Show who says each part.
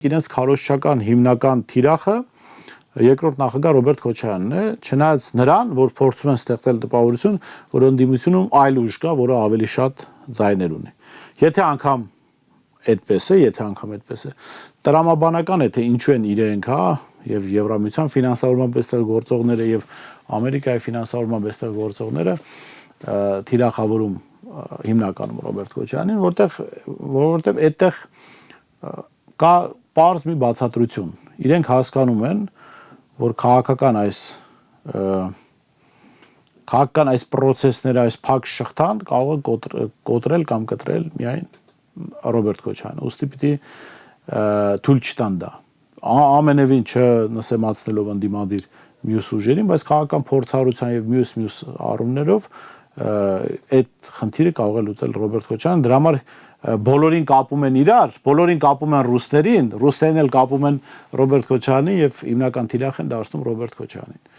Speaker 1: իրենց քարոզչական հիմնական թիրախը երկրորդ նախագահ Ռոբերտ Քոչարյանն է, չնայած նրան, որ փորձում են ստեղծել տպավորություն, որ ընդդիմությունում այլ ուժ կա, որը ավելի շատ ձայներ ունի։ Եթե անգամ այդպես է, տրամաբանական է, թե ինչու են իրենք, եւ Եվրամիության ֆինանսավորման պես գործողները եւ Ամերիկայի ֆինանսավորման պես գործողները թիրախավորում հիմնականում Ռոբերտ Քոչարյանին, որովհետեւ այդտեղ կա պարզ մի բացատրություն։ Իրենք հասկանում են, որ քաղաքական այս process-ները, այս փակ շղթան կարող է կոտրել կամ կտրել միայն Ռոբերտ Քոչարյանը։ Ուստի պիտի թույլ չտան դա։ Ամենևին չնսեմացնելով ընդդիմադիր մյուս ուժերին, բայց քաղաքական փորձառության եւ մյուս առումներով այդ խնդիրը կարող է լուծել Ռոբերտ Քոչարյանը։ Դրա համար բոլորին կապում են իրար, բոլորին կապում են ռուսներին էլ կապում են Ռոբերտ Քոչարյանին եւ հիմնական թիրախ են դարձնում Ռոբերտ Քոչարյանին։